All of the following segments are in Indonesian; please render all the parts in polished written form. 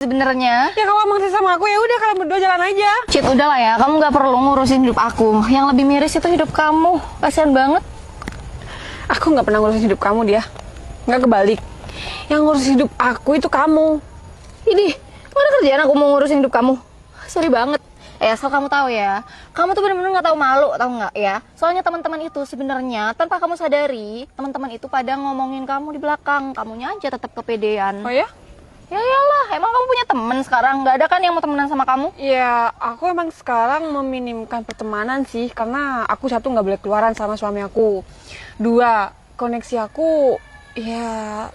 sebenarnya. Ya kalau emang sama aku ya udah kalian berdua jalan aja. Cit, udahlah ya, kamu nggak perlu ngurusin hidup aku. Yang lebih miris itu hidup kamu. Kasian banget. Aku nggak pernah ngurusin hidup kamu dia. Nggak kebalik. Yang ngurus hidup aku itu kamu. Ini, mana kerjaan aku mau ngurusin hidup kamu? Sorry banget. Asal kamu tahu ya, kamu tuh bener-bener nggak tahu malu, tahu nggak ya? Soalnya teman-teman itu sebenarnya tanpa kamu sadari, teman-teman itu pada ngomongin kamu di belakang, kamunya aja tetap kepedean. Oh ya? Ya iyalah, emang kamu punya teman sekarang? Nggak ada kan yang mau temenan sama kamu? Ya, aku emang sekarang meminimkan pertemanan sih, karena aku satu nggak boleh keluaran sama suami aku. Dua, koneksi aku ya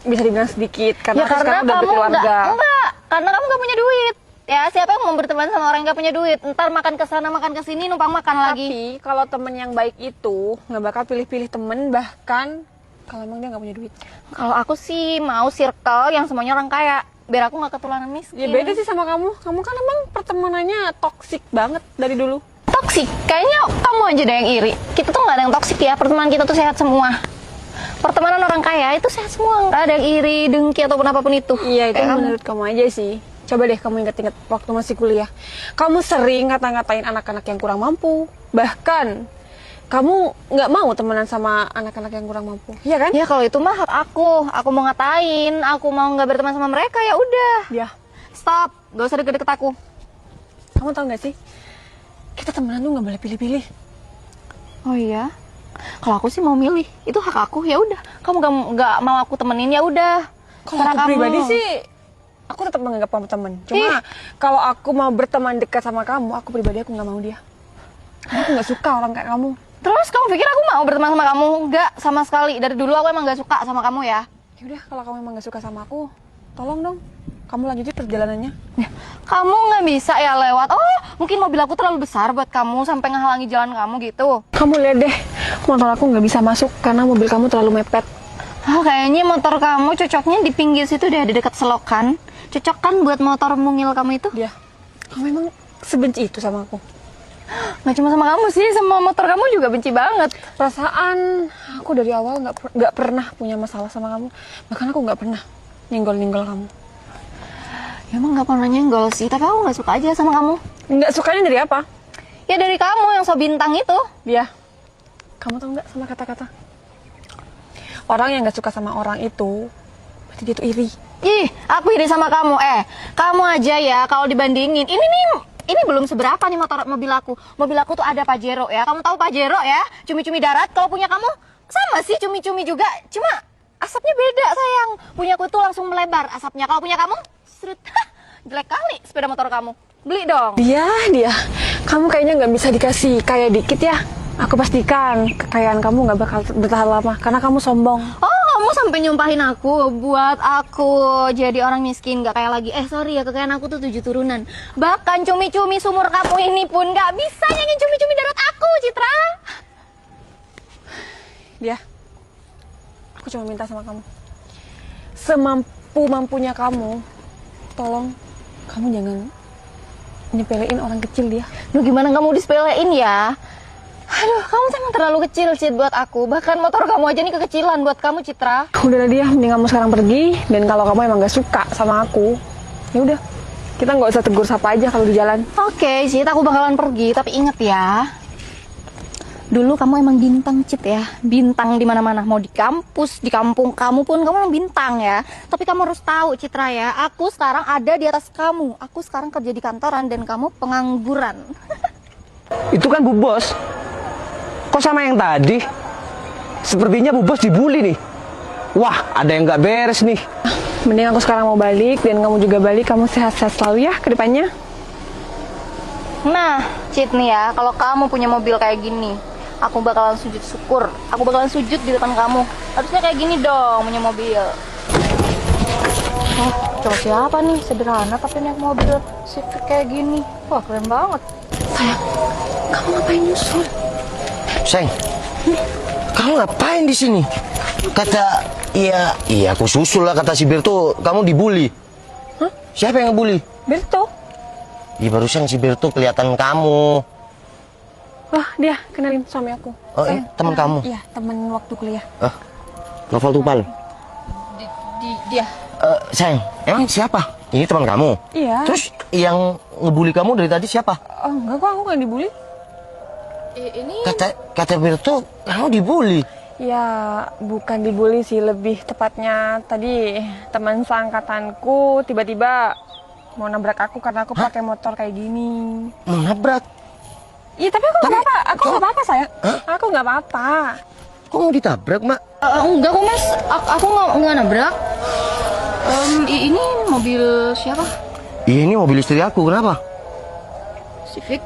bisa dibilang sedikit karena, Ya karena udah kamu berkeluarga. enggak, karena kamu nggak punya duit. Ya siapa yang mau berteman sama orang yang nggak punya duit? Ntar makan ke sana makan ke sini numpang makan lagi. Tapi kalau temen yang baik itu nggak bakal pilih-pilih temen, bahkan kalau emang dia nggak punya duit. Kalau aku sih mau circle yang semuanya orang kaya, biar aku nggak ketularan miskin. Ya beda sih sama kamu. Kamu kan emang pertemanannya toksik banget dari dulu. Toksik? Kayaknya kamu aja deh yang iri. Kita tuh nggak ada yang toksik ya, pertemanan kita tuh sehat semua. Pertemanan orang kaya itu sehat semua, nggak ada yang iri, dengki ataupun apapun itu. Iya, itu Kayak menurut kamu aja sih. Coba deh kamu inget-inget waktu masih kuliah. Kamu sering ngata-ngatain anak-anak yang kurang mampu. Bahkan kamu nggak mau temenan sama anak-anak yang kurang mampu, iya kan? ya kalau itu mah hak aku. Aku mau ngatain, aku mau nggak berteman sama mereka ya udah. Ya, Stop, gak usah deket-deket aku. kamu tahu nggak sih? Kita temenan tuh nggak boleh pilih-pilih. Oh iya, kalau aku sih mau milih, itu hak aku. Ya udah, kamu nggak mau aku temenin ya udah. Kalau Terserah aku pribadi sih, aku tetap menganggap kamu teman. Cuma kalau aku mau berteman dekat sama kamu, aku pribadi aku nggak mau dia. Karena aku nggak suka orang kayak kamu. Terus kamu pikir aku mau berteman sama kamu? Enggak, sama sekali. Dari dulu aku emang gak suka sama kamu ya. Ya udah, kalau kamu emang nggak suka sama aku, tolong dong, kamu lanjutin perjalanannya. Kamu nggak bisa ya lewat. Oh, mungkin mobil aku terlalu besar buat kamu sampai ngehalangi jalan kamu gitu. Kamu lihat deh, motor aku nggak bisa masuk karena mobil kamu terlalu mepet. Oh, kayaknya motor kamu cocoknya di pinggir situ deh, di dekat selokan. Cocok kan buat motor mungil kamu itu? Dia, kamu emang sebenci itu sama aku? Nggak cuma sama kamu sih, sama motor kamu juga benci banget. Perasaan aku dari awal nggak pernah punya masalah sama kamu. Bahkan aku nggak pernah nyenggol-nyenggol kamu. Ya emang nggak pernah nyenggol sih, tapi aku nggak suka aja sama kamu. Nggak sukanya dari apa? Ya dari kamu yang so bintang itu. Dia, kamu tahu nggak sama kata-kata? Orang yang nggak suka sama orang itu, berarti dia tuh iri. Ih, aku iri sama kamu. Kamu aja ya kalau dibandingin. Ini belum seberapa nih mobil aku. Mobil aku tuh ada Pajero ya. Kamu tahu Pajero ya? Cumi-cumi darat. Kalau punya kamu sama sih cumi-cumi juga. Cuma asapnya beda sayang. Punya aku tuh langsung melebar asapnya. Kalau punya kamu, serut. Jelek kali sepeda motor kamu. Beli dong. Dia, kamu kayaknya nggak bisa dikasih kaya dikit ya. Aku pastikan kekayaan kamu nggak bakal bertahan lama karena kamu sombong. Oh, kamu sampai nyumpahin aku buat aku jadi orang miskin, gak kayak lagi. Sorry ya, kekayaan aku tuh 7 turunan. Bahkan cumi-cumi sumur kamu ini pun gak bisa nyanyi cumi-cumi darat aku, Citra. Dia, aku cuma minta sama kamu, semampu-mampunya kamu, tolong kamu jangan nyepelein orang kecil dia. Duh, gimana gak mau disepelein ya? Aduh, kamu tuh emang terlalu kecil, Cit, buat aku. Bahkan motor kamu aja nih kekecilan buat kamu, Citra. Udahlah dia, mending kamu sekarang pergi. Dan kalau kamu emang gak suka sama aku, ya udah, kita nggak usah tegur sapa aja kalau di jalan. Oke, Cit, aku bakalan pergi. Tapi inget ya, dulu kamu emang bintang, Cit ya. Bintang di mana-mana, mau di kampus, di kampung kamu pun kamu emang bintang ya. Tapi kamu harus tahu, Citra ya, aku sekarang ada di atas kamu. Aku sekarang kerja di kantoran dan kamu pengangguran. Itu kan Bu Bos. Kok sama yang tadi? Sepertinya Bu Bos dibully nih. Wah, ada yang nggak beres nih. Mending aku sekarang mau balik dan kamu juga balik. Kamu sehat-sehat selalu ya ke depannya. Nah, Cit nih ya, kalau kamu punya mobil kayak gini, aku bakalan sujud syukur. Aku bakalan sujud di depan kamu. Harusnya kayak gini dong punya mobil. Oh, coba siapa nih? Sederhana tapi naik mobil Civic kayak gini. Wah, keren banget. Sayang, kamu ngapain nyusul? Sayang, kamu ngapain di sini? Kata, iya aku susul lah kata si Berto, kamu dibully. Hah? Siapa yang ngebully? Berto? Di barusan si Berto kelihatan kamu. Wah, dia kenalin suami aku. Oh, Sayang, teman kenalin. kamu? Iya, teman waktu kuliah. Novel Tupal. Dia. Sayang, emang siapa? Ini teman kamu? Iya. Terus yang ngebully kamu dari tadi siapa? Oh, enggak kok, aku nggak dibully. Ini Kata Mirto, kamu dibully. Ya, bukan dibully sih, lebih tepatnya tadi teman seangkatanku tiba-tiba mau nabrak aku karena aku pakai motor kayak gini. Mau nabrak? Iya, tapi aku nggak apa-apa. Aku nggak apa-apa, sayang. Aku nggak apa-apa. Kok mau ditabrak, Mak? enggak kok mas, aku nggak nabrak. Ini mobil siapa? Ini mobil istri aku, kenapa? Civic.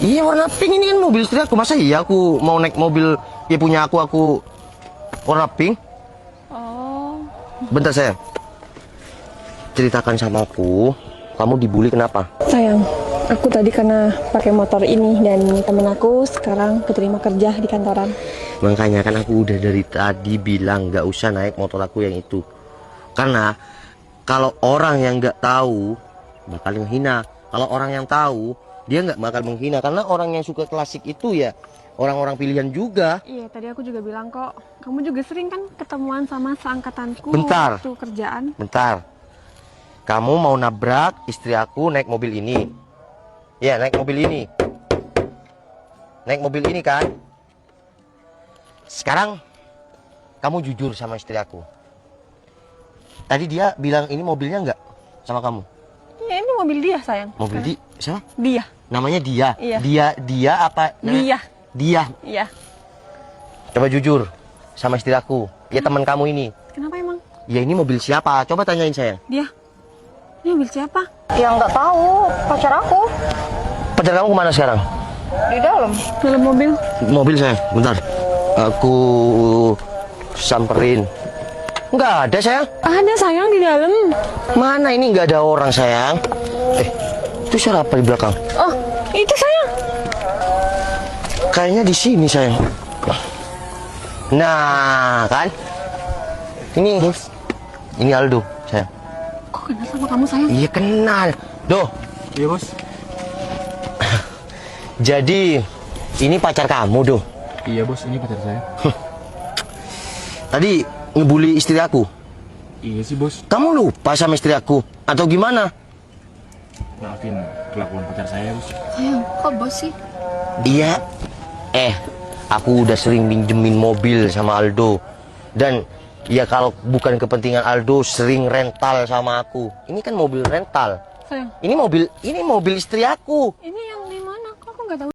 Iya, warna pink, ini kan mobil istri aku. Masa iya aku mau naik mobil ya punya aku warna pink? Oh, Bentar sayang. Ceritakan sama aku, kamu dibully kenapa? sayang. Aku tadi karena pakai motor ini dan temen aku sekarang keterima kerja di kantoran. Makanya kan aku udah dari tadi bilang gak usah naik motor aku yang itu. Karena kalau orang yang gak tahu bakal menghina. Kalau orang yang tahu dia gak bakal menghina. Karena orang yang suka klasik itu ya orang-orang pilihan juga. Iya, tadi aku juga bilang kok, kamu juga sering kan ketemuan sama seangkatanku Bentar. waktu kerjaan. Bentar. Kamu mau nabrak istri aku naik mobil ini. Ya, naik mobil ini. Naik mobil ini kan? Sekarang kamu jujur sama istri aku. Tadi dia bilang ini mobilnya enggak sama kamu? Iya, ini mobil dia, sayang. Mobil di siapa? Dia. Namanya dia. Iya. Dia apa? Dia. Dia. Iya. Coba jujur sama istri aku. Ya teman kamu ini. Kenapa emang? Ya ini mobil siapa? Coba tanyain saya. Dia. Ini mobil siapa? Ya nggak tahu, pacar aku Pacar kamu kemana sekarang? di dalam. Dalam mobil. Mobil saya, bentar. Aku samperin. Nggak ada sayang. Ada, sayang, di dalam. Mana ini nggak ada orang sayang. Itu suara apa di belakang? Oh, itu sayang. Kayaknya di sini sayang. Nah kan? Ini Aldo sayang. Kok kenal sama kamu, sayang? Iya kenal. Doh. Iya bos. Jadi ini pacar kamu doh. Iya bos, ini pacar saya. Tadi ngebully istri aku. Iya sih bos. Kamu lupa sama istri aku atau gimana? Maafin kelakuan pacar saya bos. Sayang, kok bos sih? Iya. Aku udah sering minjemin mobil sama Aldo. Dan ya kalau bukan kepentingan Aldo sering rental sama aku. Ini kan mobil rental. Sayang, Ini mobil istri aku. ini